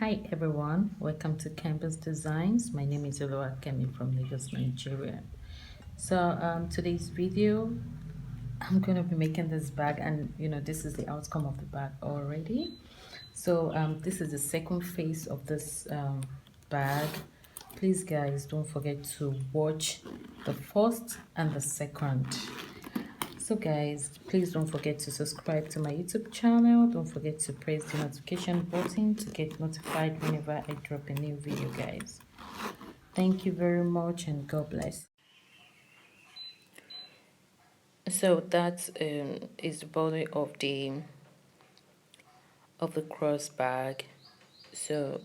Hi everyone, welcome to KhemBuzz Designs. My name is Kemi from Lagos, Nigeria. Today's video, I'm going to be making this bag, and this is the outcome of the bag already. This is the second phase of this bag. Please guys, don't forget to watch the first and the second. So guys, please don't forget to subscribe to my YouTube channel. Don't forget to press the notification button to get notified whenever I drop a new video, guys. Thank you very much and God bless. So that is the body of the cross bag. So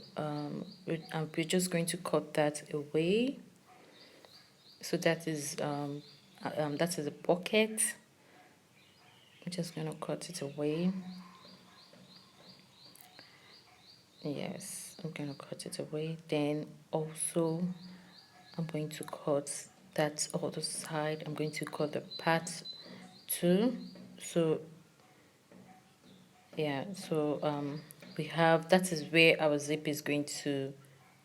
we're just going to cut that away. So that is a pocket. We're just going to cut it away. Yes, I'm going to cut it away. Then also I'm going to cut that other side. I'm going to cut the part too. So yeah, so we have, that is where our zip is going to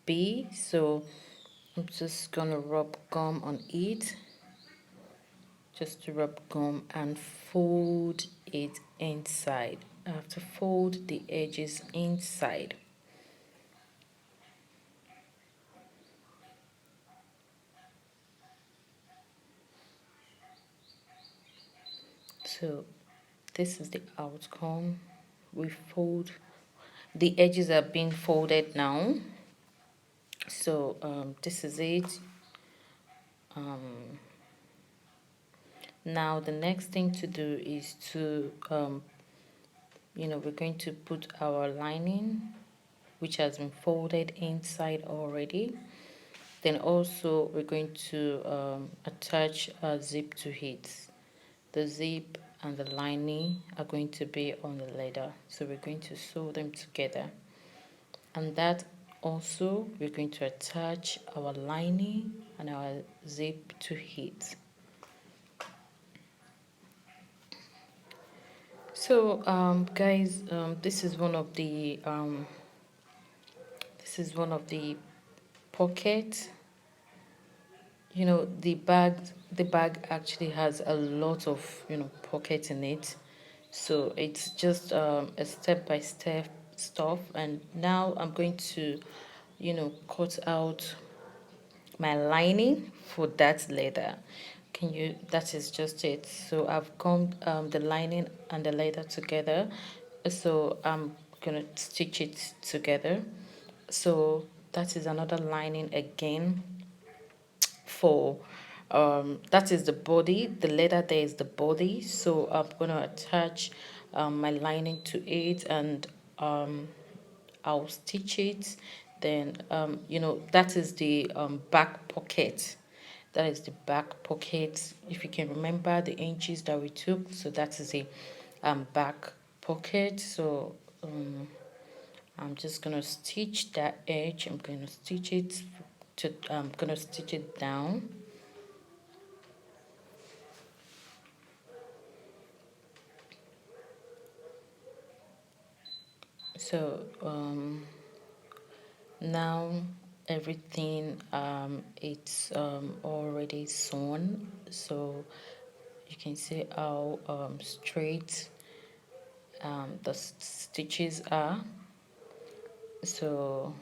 be. So I'm just gonna rub gum on it, just to rub gum and fold it inside. I have to fold the edges inside. So this is the outcome. We fold, the edges are being folded now. So this is it. Now the next thing to do is to we're going to put our lining, which has been folded inside already. Then also we're going to attach a zip to it. The zip and the lining are going to be on the leather, so we're going to sew them together. And that also we're going to attach our lining and our zip to it. So guys, this is one of the pockets. The bag actually has a lot of pockets in it, so it's just a step-by-step stuff. And now I'm going to cut out my lining for that leather. That is just it. So I've gummed the lining and the leather together, so I'm gonna stitch it together. So that is another lining again for that is the body. The leather there is the body, so I'm gonna attach my lining to it, and I'll stitch it. Then that is the back pocket. That is the back pocket. If you can remember the inches that we took, so that is a back pocket. So I'm just gonna stitch that edge. I'm gonna stitch it I'm gonna stitch it down. So now everything it's already sewn, so you can see how straight the stitches are. So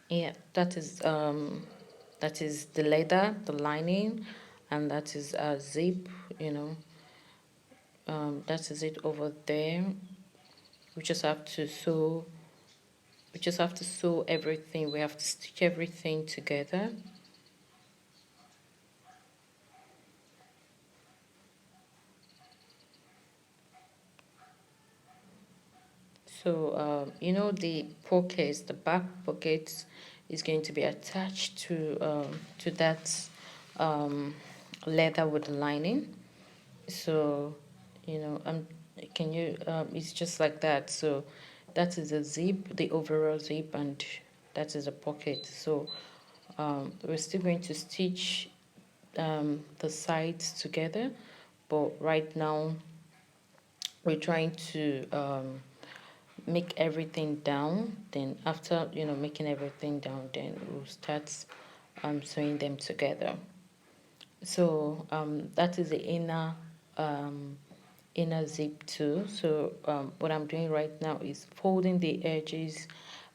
yeah, that is the leather, the lining, and that is a zip. That is it over there. We just have to sew. We just have to sew everything. We have to stitch everything together. So the pockets, the back pockets, is going to be attached to that leather with the lining. So can you it's just like that. So that is a zip, the overall zip, and that is a pocket. So we're still going to stitch the sides together, but right now we're trying to make everything down. Then after making everything down, then we'll start sewing them together. So that is the inner zip too. So what I'm doing right now is folding the edges.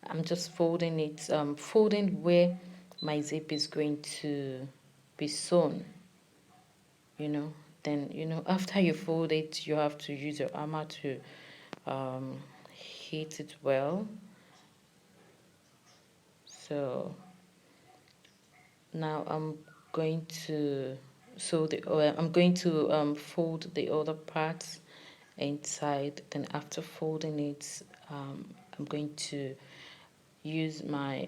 I'm just folding it, folding where my zip is going to be sewn, then after you fold it, you have to use your hammer to hit it well. So now I'm going to I'm going to fold the other parts inside. Then after folding it, I'm going to use my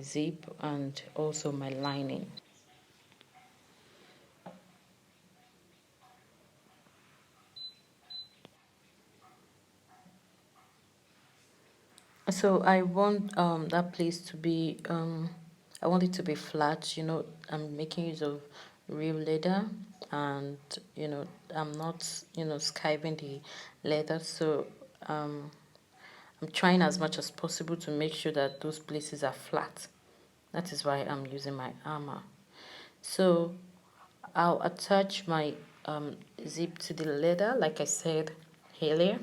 zip and also my lining. So I want that place to be I want it to be flat. I'm making use of real leather, and I'm not skiving the leather. So I'm trying as much as possible to make sure that those places are flat. That is why I'm using my hammer. So I'll attach my zip to the leather, like I said earlier.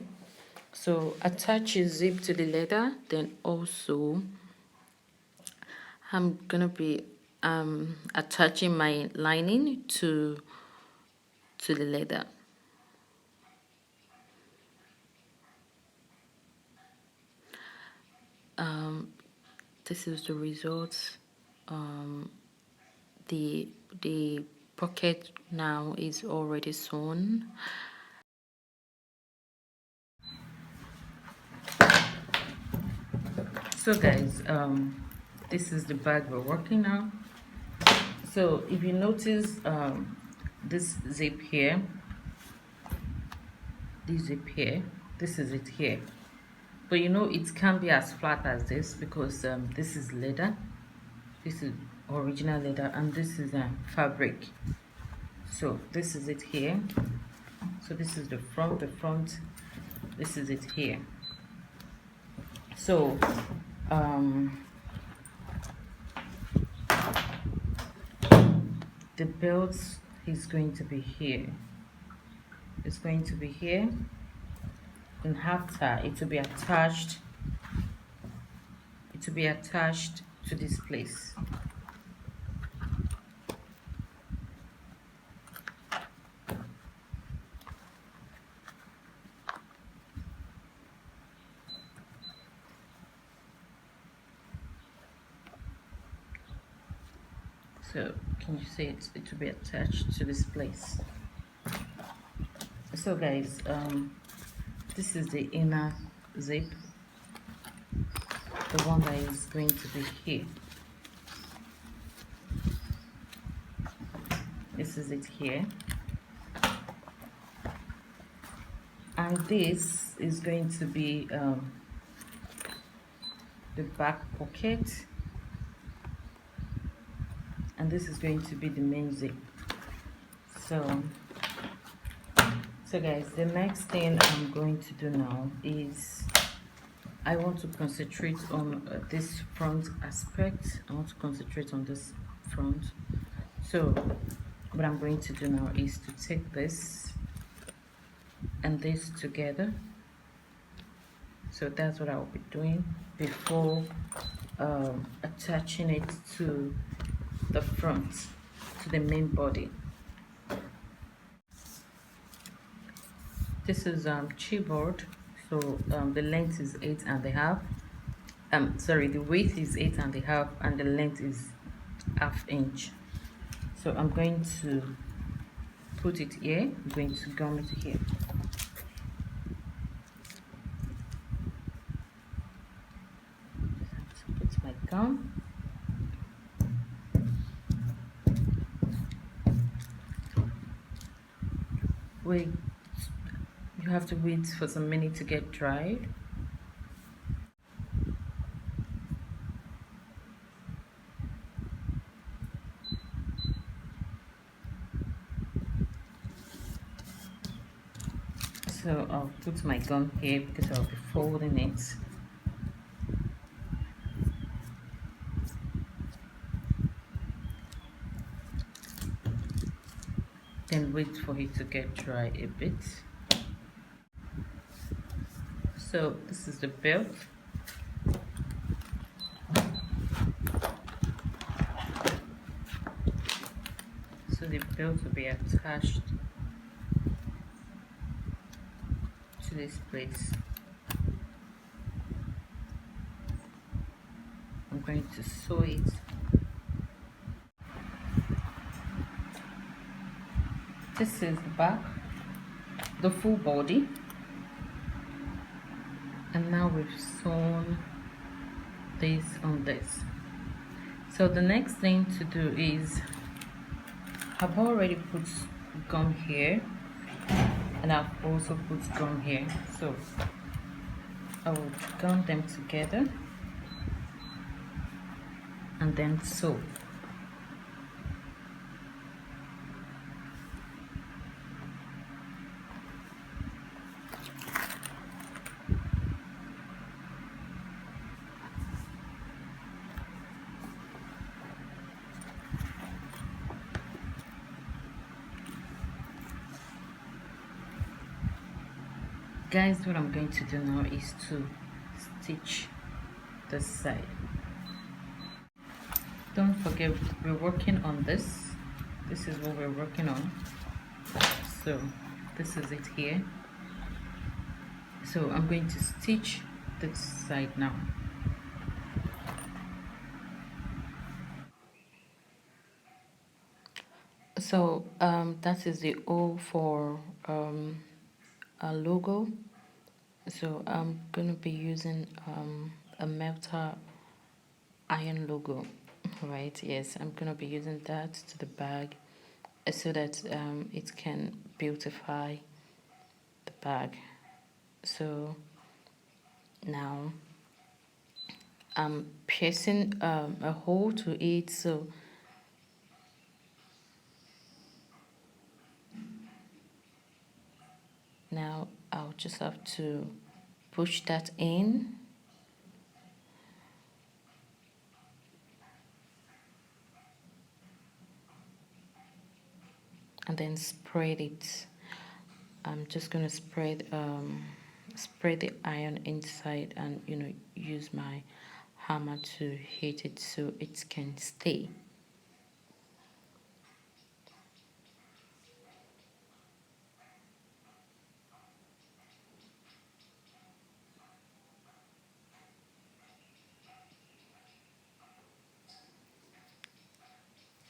So attach your zip to the leather, then also I'm gonna be attaching my lining to the leather. This is the result. The pocket now is already sewn. So guys, this is the bag we're working now. So if you notice this zip here, this is it here. But it can't be as flat as this because this is leather. This is original leather and this is fabric. So this is it here. So this is the front, this is it here. So the belt is going to be here. It's going to be here, and after it will be attached. It will be attached to this place. So can you see it? It will be attached to this place. So guys, this is the inner zip, the one that is going to be here. This is it here, and this is going to be the back pocket, and this is going to be the main zip. So guys, the next thing I'm going to do now is I want to concentrate on this front aspect. I want to concentrate on this front. So what I'm going to do now is to take this and this together. So that's what I'll be doing before attaching it to the front, to the main body. This is chipboard, so the length is 8.5. Sorry, the width is 8.5 and the length is 1/2 inch. So I'm going to put it here. I'm going to gum it here. Put my gum. Wait. You have to wait for some minutes to get dried. So I'll put my gum here because I'll be folding it. Then wait for it to get dry a bit. So this is the belt. So the belt will be attached to this place. I'm going to sew it. This is the back, the full body, and now we've sewn this on this. So the next thing to do is, I've already put gum here, and I've also put gum here. So I will gum them together and then sew. Guys, what I'm going to do now is to stitch this side. Don't forget, we're working on this. This is what we're working on. So this is it here. So I'm going to stitch this side now. So that is the O for a logo. So I'm gonna be using a melter iron logo, right? Yes, I'm gonna be using that to the bag so that it can beautify the bag. So now I'm piercing a hole to it. So now I'll just have to push that in. And then spread it. I'm just going to spread the iron inside, and use my hammer to hit it so it can stay.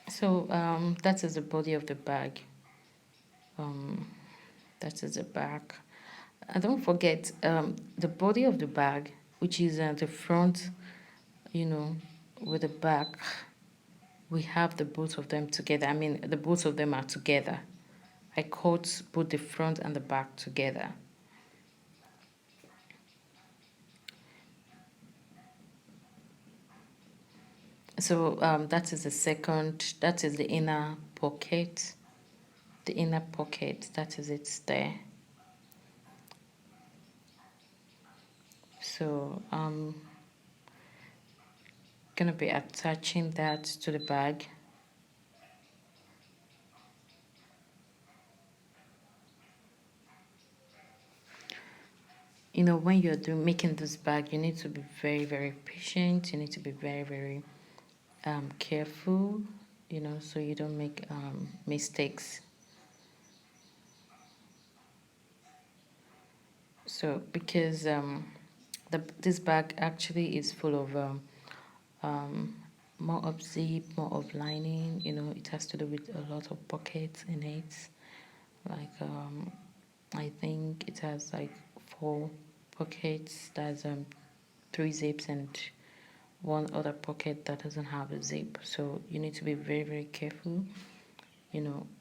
So that is the body of the bag. That is the back. And don't forget the body of the bag, which is the front, with the back. We have the both of them together. I mean, the both of them are together. I cut both the front and the back together. So that is the second, that is the inner pocket. The inner pocket, that is it there. So I'm gonna be attaching that to the bag. When you're making this bag, you need to be very, very patient. You need to be very, very careful, so you don't make mistakes. So because this bag actually is full of more of zip, more of lining. It has to do with a lot of pockets in it. Like I think it has like 4 pockets. That's 3 zips and one other pocket that doesn't have a zip. So you need to be very, very careful.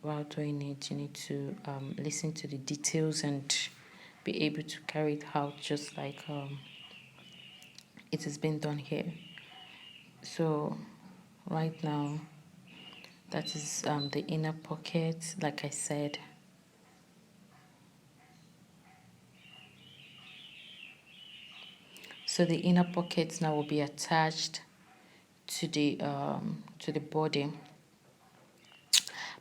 While doing it, you need to listen to the details and be able to carry it out just like it has been done here. So right now, that is the inner pocket, like I said. So the inner pockets now will be attached to the body.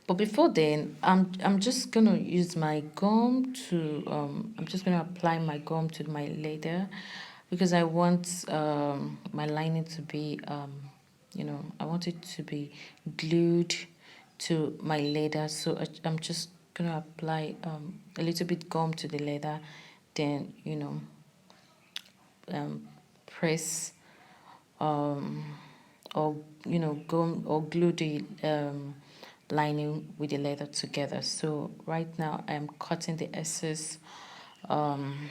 But before then, I'm just gonna use my gum to I'm just gonna apply my gum to my leather, because I want my lining to be I want it to be glued to my leather. So I'm just gonna apply a little bit gum to the leather, then um, press um, or gum or glue the lining with the leather together. So right now I'm cutting the excess um,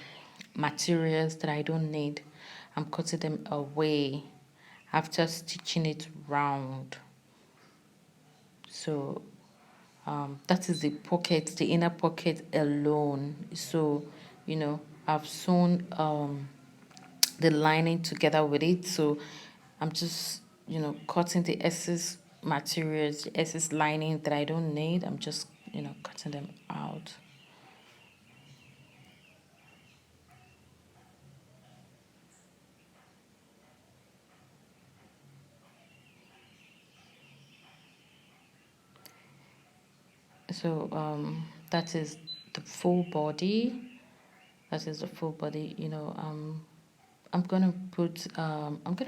materials that I don't need. I'm cutting them away after stitching it round. So that is the pocket, the inner pocket alone. So I've sewn the lining together with it. So I'm just cutting the excess materials, the excess lining that I don't need. I'm just cutting them out. So that is the full body. That is the full body. I'm gonna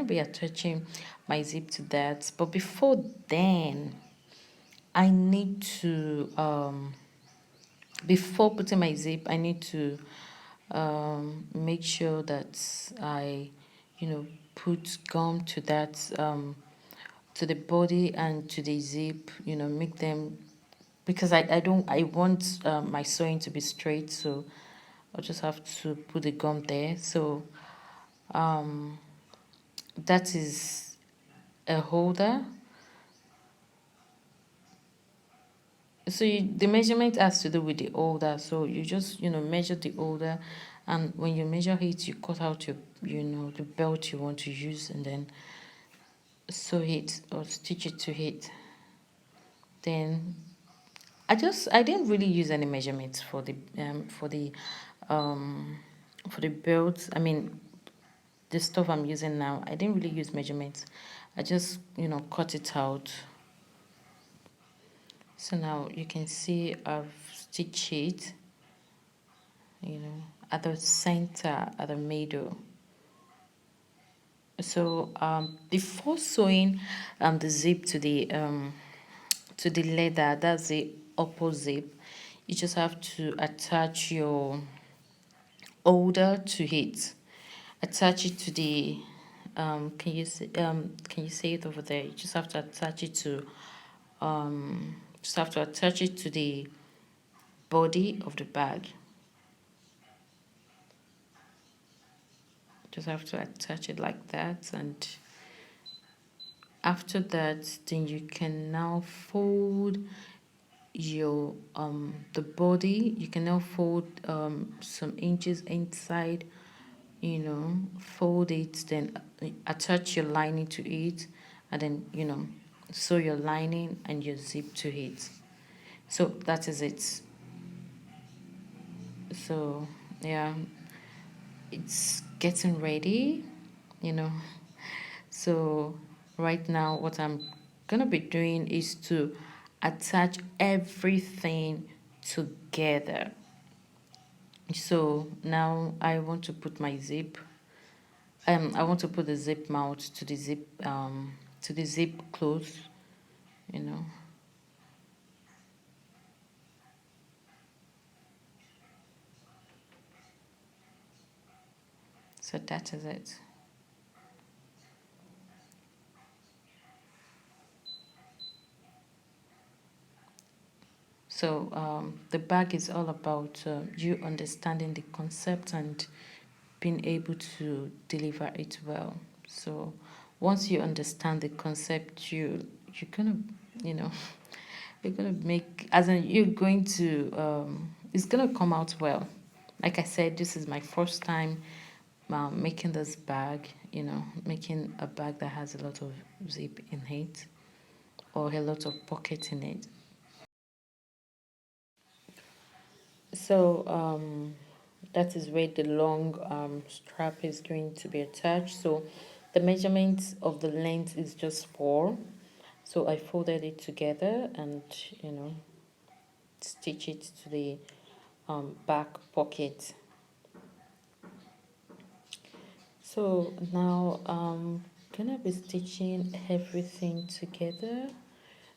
be attaching my zip to that. But before then, I need to before putting my zip, I need to make sure that I, put gum to that to the body and to the zip. Make them, because I want my sewing to be straight, so I'll just have to put the gum there. So that is a holder. So the measurement has to do with the holder. So you just measure the holder, and when you measure it, you cut out your the belt you want to use, and then sew it or stitch it to it. Then I didn't really use any measurements um for the belt. I mean, the stuff I'm using now, I didn't really use measurements. I just cut it out. So now you can see I've stitched it, at the center, at the middle. So before sewing the zip to the leather, that's the upper zip, you just have to attach your holder to it. Attach it to the can you say it over there? You just have to attach it to the body of the bag. Just have to attach it like that, and after that, then you can now fold your the body. You can now fold some inches inside, fold it, then attach your lining to it, and then sew your lining and your zip to it. So that is it. So yeah, it's getting ready, you know. So right now, what I'm gonna be doing is to attach everything together. So now I want to put my zip. I want to put the zip mount to the zip close. You know. So that is it. So the bag is all about you understanding the concept and being able to deliver it well. So once you understand the concept, you're gonna, you know, you're gonna make as in you're going to it's gonna come out well. Like I said, this is my first time making this bag. Making a bag that has a lot of zip in it or a lot of pocket in it. So that is where the long strap is going to be attached. So the measurement of the length is just 4. So I folded it together and stitch it to the back pocket. So now I'm gonna be stitching everything together.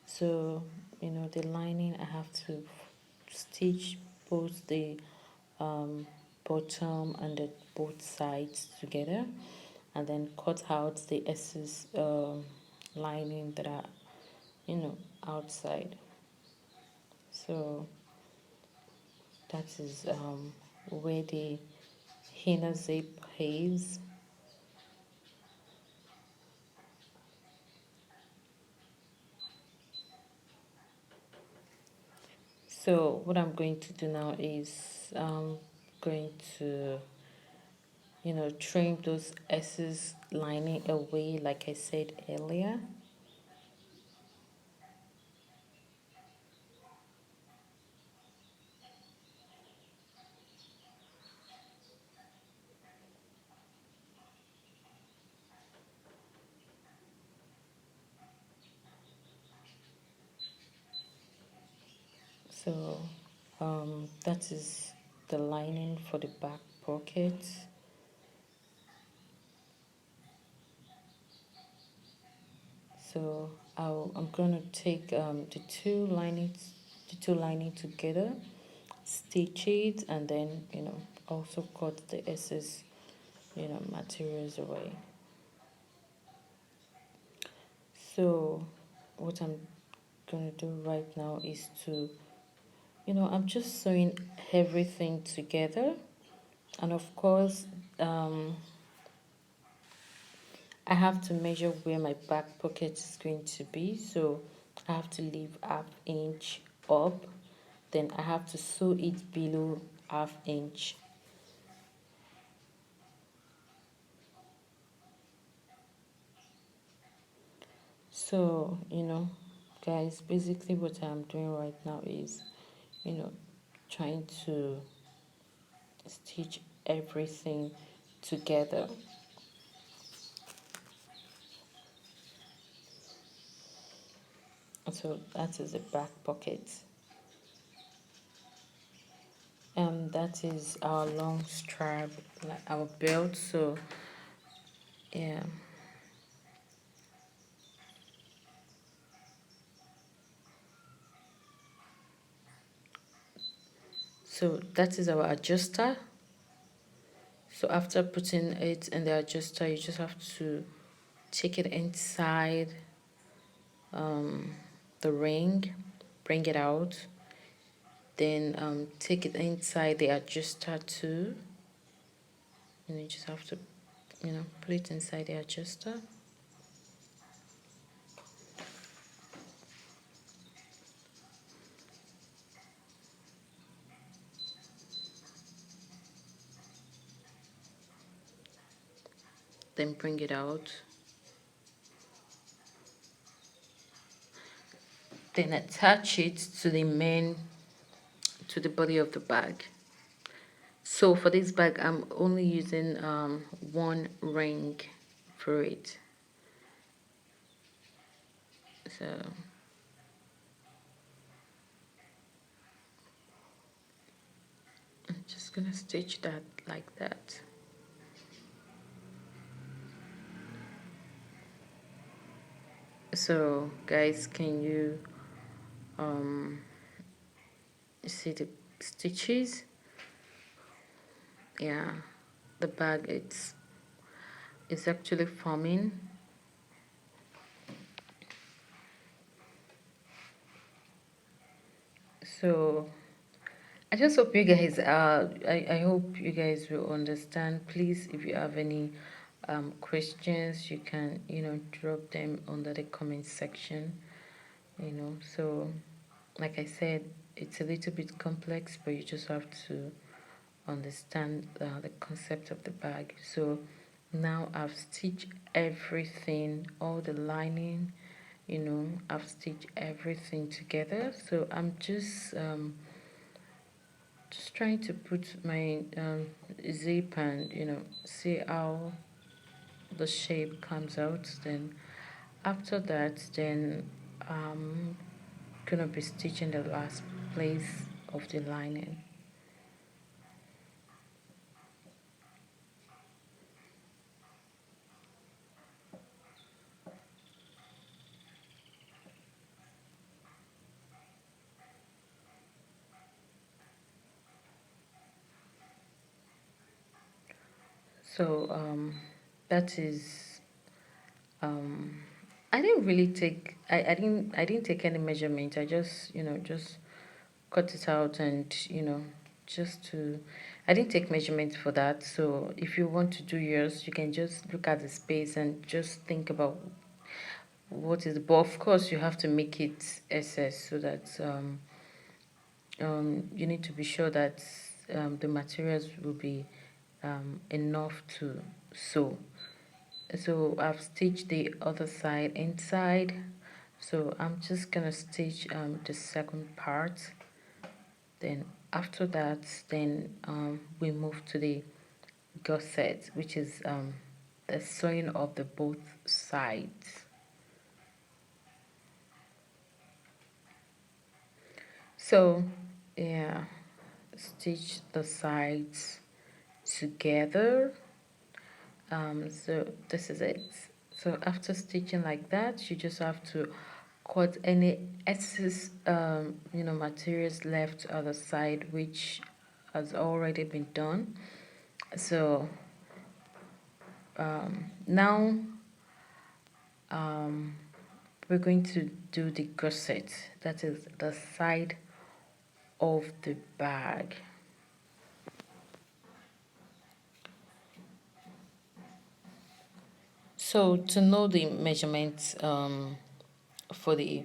So the lining, I have to stitch both the bottom and the both sides together, and then cut out the excess lining that are outside. So that is where the inner zip is. So what I'm going to do now is going to trim those excess lining away, like I said earlier. So that is the lining for the back pocket. So I'm going to take the two lining together, stitch it, and then also cut the excess materials away. So what I'm going to do right now is to I'm just sewing everything together, and of course I have to measure where my back pocket is going to be. So I have to leave ½ inch up, then I have to sew it below ½ inch. So guys, basically what I'm doing right now is trying to stitch everything together. So that is the back pocket. That is our long strap, like our belt. So yeah. So that is our adjuster. So after putting it in the adjuster, you just have to take it inside the ring, bring it out, then take it inside the adjuster too. And you just have to put it inside the adjuster. Then bring it out. Then attach it to the body of the bag. So for this bag, I'm only using one ring for it. So I'm just gonna stitch that like that. So guys, can you see the stitches? Yeah, the bag it's actually forming. So I just hope you guys I hope you guys will understand. Please, if you have any questions, you can drop them under the comment section. So like I said, it's a little bit complex, but you just have to understand the concept of the bag. So now I've stitched everything, all the lining, I've stitched everything together. So I'm just just trying to put my zip and see how the shape comes out. Then after that, then I'm gonna be stitching the last place of the lining. So that is um I didn't really take I didn't take any measurement. I just just cut it out and just to I didn't take measurements for that. So if you want to do yours, you can just look at the space and just think about what is, but of course you have to make it SS so that you need to be sure that the materials will be enough to sew. So I've stitched the other side inside, so I'm just gonna stitch the second part. Then after that, then we move to the gusset, which is the sewing of the both sides. So yeah, stitch the sides together. So this is it. So after stitching like that, you just have to cut any excess materials left on the side, which has already been done. So now we're going to do the gusset, that is the side of the bag. So to know the measurements for the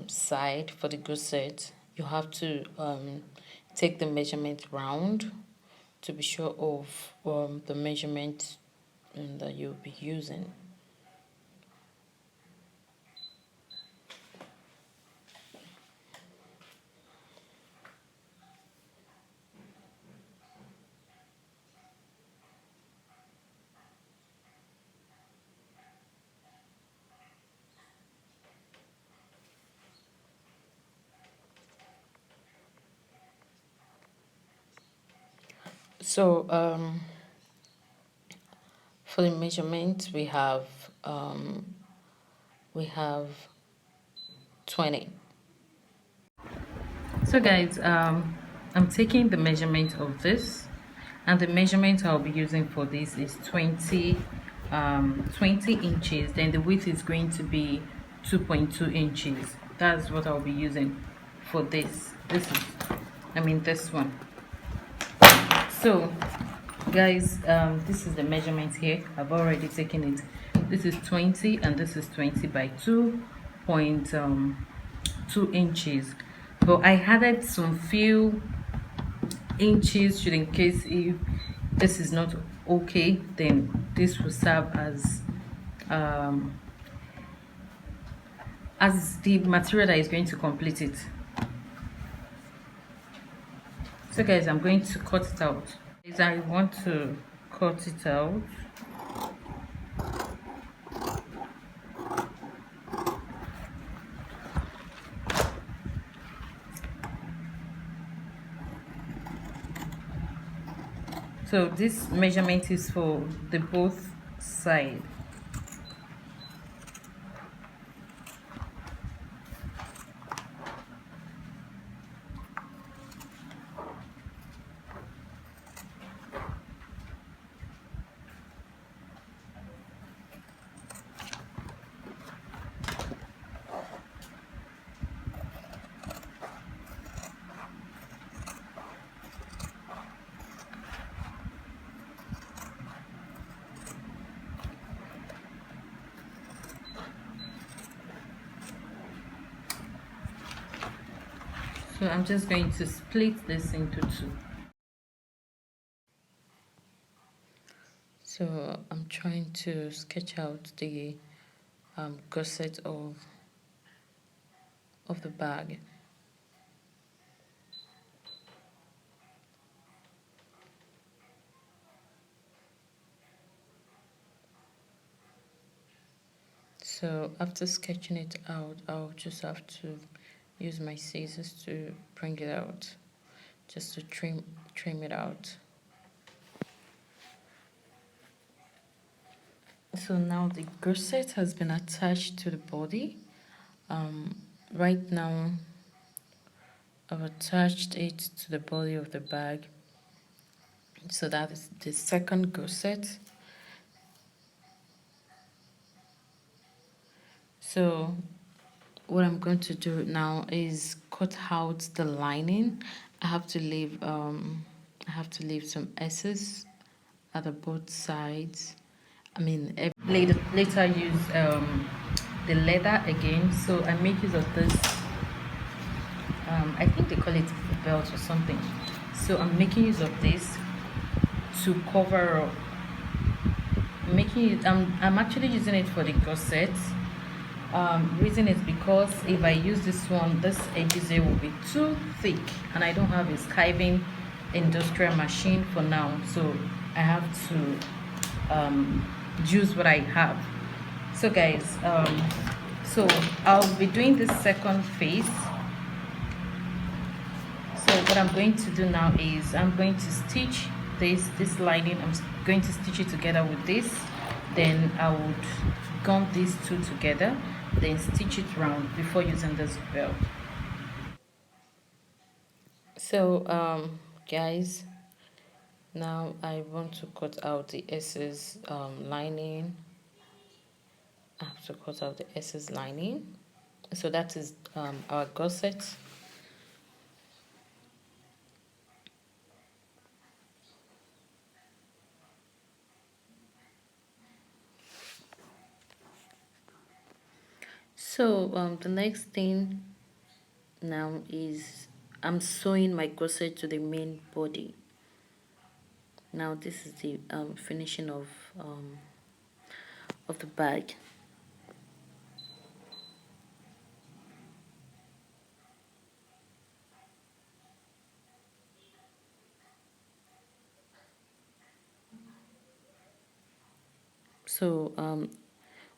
side for the gusset, you have to take the measurement round to be sure of the measurement that you'll be using. So for the measurement we have 20. So guys, I'm taking the measurement of this, and the measurement I'll be using for this is 20 inches. Then the width is going to be 2.2 inches. That's what I'll be using for this. This one. So guys, this is the measurement here. I've already taken it. This is 20 and this is 20 by 2.2 inches, but I added some few inches just in case if this is not okay, then this will serve as the material that is going to complete it. So guys, I'm going to cut it out. I want to cut it out. So this measurement is for the both sides. So I'm just going to split this into two. So I'm trying to sketch out the gusset of the bag. So after sketching it out, I'll just have to use my scissors to bring it out, just to trim it out. So now the corset has been attached to the body. Right now I've attached it to the body of the bag. So that is the second corset. So what I'm going to do now is cut out the lining. I have to leave some esses at the both sides. I mean, later use the leather again. So I make use of this. I think they call it belt or something. So I'm making use of this to cover up. I'm actually using it for the corset. Reason is because if I use this one, this edges will be too thick, and I don't have a skiving industrial machine for now, so I have to use what I have. So guys, so I'll be doing this second phase. So what I'm going to do now is I'm going to stitch this lining. I'm going to stitch it together with this, then I would gum these two together, then stitch it round before using this belt. So guys, now I want to cut out the esses lining. I have to cut out the esses lining. So that is our gusset. So the next thing now is I'm sewing my gusset to the main body. Now this is the finishing of the bag. So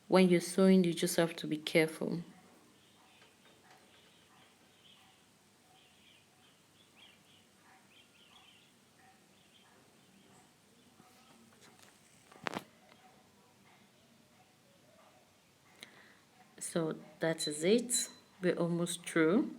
when you're sewing, you just have to be careful. So that is it. We're almost through.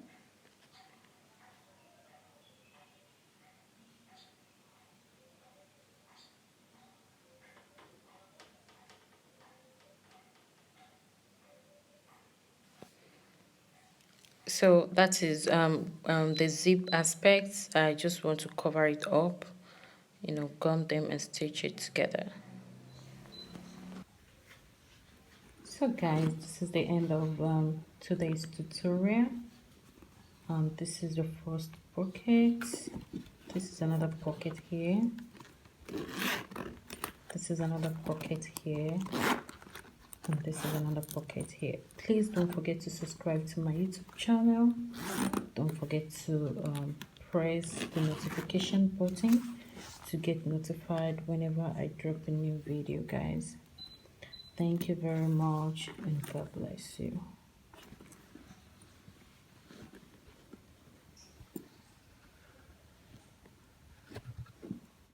So that is the zip aspects. I just want to cover it up, gum them and stitch it together. So guys, this is the end of today's tutorial. This is the first pocket. This is another pocket here. This is another pocket here. And this is another pocket here. Please don't forget to subscribe to my YouTube channel. Don't forget to press the notification button to get notified whenever I drop a new video, guys. Thank you very much, and God bless you.